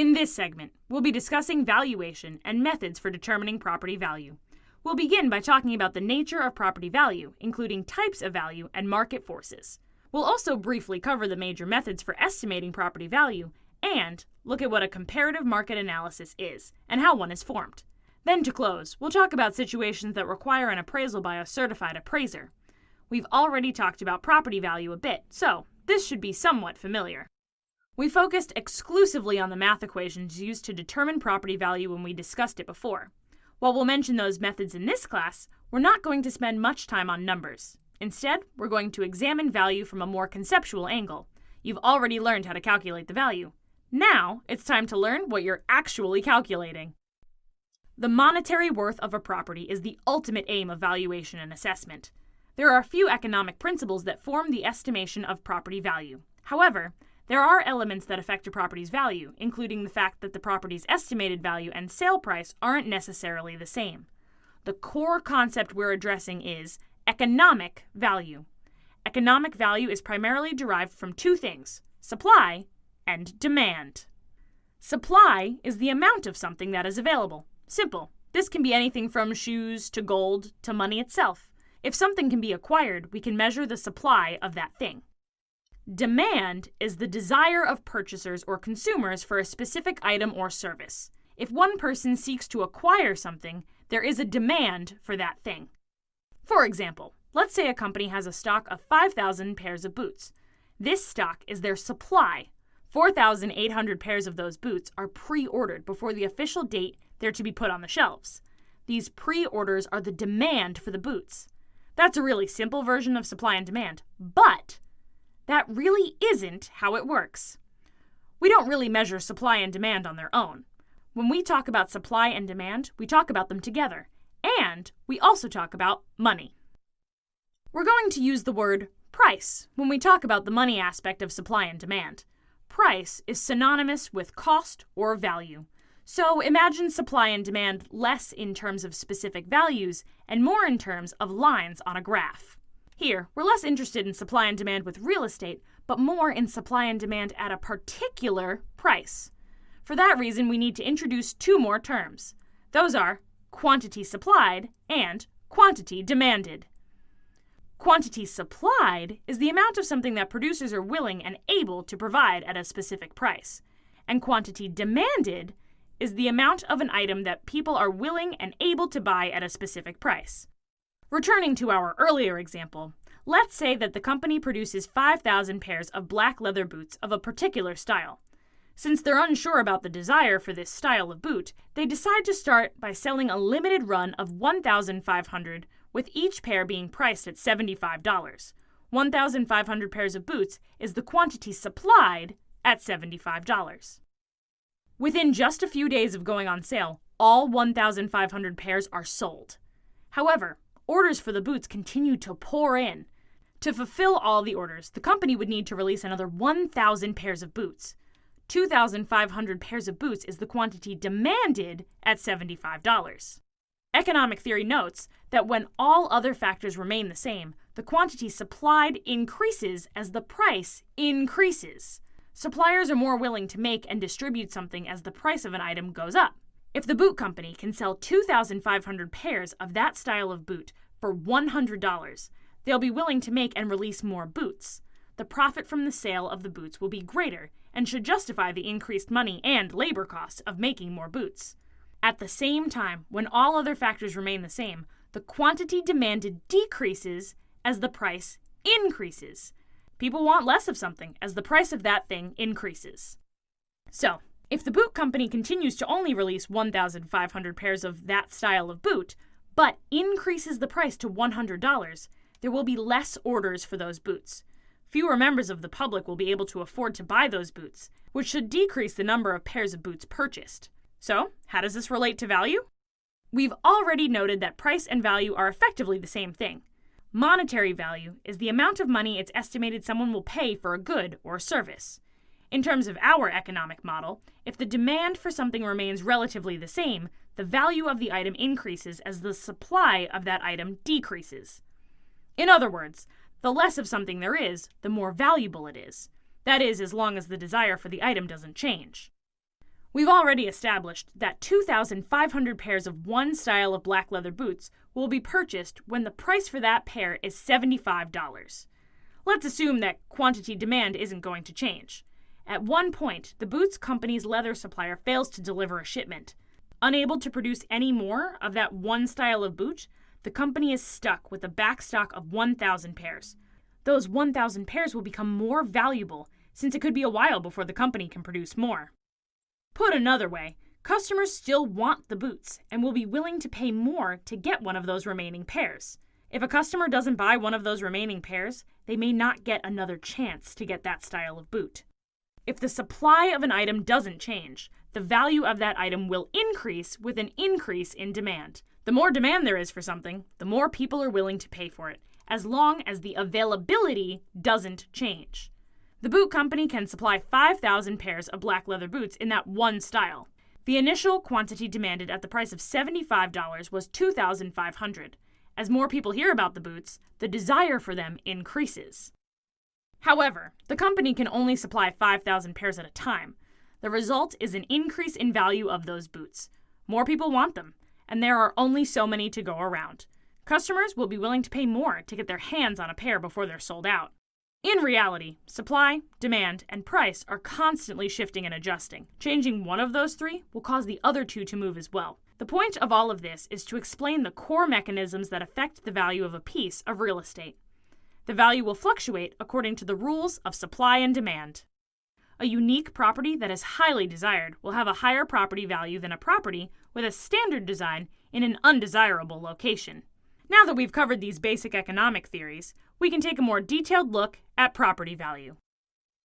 In this segment, we'll be discussing valuation and methods for determining property value. We'll begin by talking about the nature of property value, including types of value and market forces. We'll also briefly cover the major methods for estimating property value and look at what a comparative market analysis is and how one is formed. Then to close, we'll talk about situations that require an appraisal by a certified appraiser. We've already talked about property value a bit, so this should be somewhat familiar. We focused exclusively on the math equations used to determine property value when we discussed it before. While we'll mention those methods in this class, we're not going to spend much time on numbers. Instead, we're going to examine value from a more conceptual angle. You've already learned how to calculate the value. Now, it's time to learn what you're actually calculating. The monetary worth of a property is the ultimate aim of valuation and assessment. There are a few economic principles that form the estimation of property value. However, there are elements that affect a property's value, including the fact that the property's estimated value and sale price aren't necessarily the same. The core concept we're addressing is economic value. Economic value is primarily derived from two things: supply and demand. Supply is the amount of something that is available. Simple. This can be anything from shoes to gold to money itself. If something can be acquired, we can measure the supply of that thing. Demand is the desire of purchasers or consumers for a specific item or service. If one person seeks to acquire something, there is a demand for that thing. For example, let's say a company has a stock of 5,000 pairs of boots. This stock is their supply. 4,800 pairs of those boots are pre-ordered before the official date they're to be put on the shelves. These pre-orders are the demand for the boots. That's a really simple version of supply and demand, but that really isn't how it works. We don't really measure supply and demand on their own. When we talk about supply and demand, we talk about them together, and we also talk about money. We're going to use the word price when we talk about the money aspect of supply and demand. Price is synonymous with cost or value. So imagine supply and demand less in terms of specific values and more in terms of lines on a graph. Here, we're less interested in supply and demand with real estate, but more in supply and demand at a particular price. For that reason, we need to introduce two more terms. Those are quantity supplied and quantity demanded. Quantity supplied is the amount of something that producers are willing and able to provide at a specific price. And quantity demanded is the amount of an item that people are willing and able to buy at a specific price. Returning to our earlier example, let's say that the company produces 5,000 pairs of black leather boots of a particular style. Since they're unsure about the desire for this style of boot, they decide to start by selling a limited run of 1,500, with each pair being priced at $75. 1,500 pairs of boots is the quantity supplied at $75. Within just a few days of going on sale, all 1,500 pairs are sold. However, orders for the boots continue to pour in. To fulfill all the orders, the company would need to release another 1,000 pairs of boots. 2,500 pairs of boots is the quantity demanded at $75. Economic theory notes that when all other factors remain the same, the quantity supplied increases as the price increases. Suppliers are more willing to make and distribute something as the price of an item goes up. If the boot company can sell 2,500 pairs of that style of boot for $100, they'll be willing to make and release more boots. The profit from the sale of the boots will be greater and should justify the increased money and labor costs of making more boots. At the same time, when all other factors remain the same, the quantity demanded decreases as the price increases. People want less of something as the price of that thing increases. So, if the boot company continues to only release 1,500 pairs of that style of boot, but increases the price to $100, there will be less orders for those boots. Fewer members of the public will be able to afford to buy those boots, which should decrease the number of pairs of boots purchased. So, how does this relate to value? We've already noted that price and value are effectively the same thing. Monetary value is the amount of money it's estimated someone will pay for a good or service. In terms of our economic model, if the demand for something remains relatively the same, the value of the item increases as the supply of that item decreases. In other words, the less of something there is, the more valuable it is. That is, as long as the desire for the item doesn't change. We've already established that 2,500 pairs of one style of black leather boots will be purchased when the price for that pair is $75. Let's assume that quantity demand isn't going to change. At one point, the boots company's leather supplier fails to deliver a shipment. Unable to produce any more of that one style of boot, the company is stuck with a backstock of 1,000 pairs. Those 1,000 pairs will become more valuable since it could be a while before the company can produce more. Put another way, customers still want the boots and will be willing to pay more to get one of those remaining pairs. If a customer doesn't buy one of those remaining pairs, they may not get another chance to get that style of boot. If the supply of an item doesn't change, the value of that item will increase with an increase in demand. The more demand there is for something, the more people are willing to pay for it, as long as the availability doesn't change. The boot company can supply 5,000 pairs of black leather boots in that one style. The initial quantity demanded at the price of $75 was 2,500. As more people hear about the boots, the desire for them increases. However, the company can only supply 5,000 pairs at a time. The result is an increase in value of those boots. More people want them, and there are only so many to go around. Customers will be willing to pay more to get their hands on a pair before they're sold out. In reality, supply, demand, and price are constantly shifting and adjusting. Changing one of those three will cause the other two to move as well. The point of all of this is to explain the core mechanisms that affect the value of a piece of real estate. The value will fluctuate according to the rules of supply and demand. A unique property that is highly desired will have a higher property value than a property with a standard design in an undesirable location. Now that we've covered these basic economic theories, we can take a more detailed look at property value.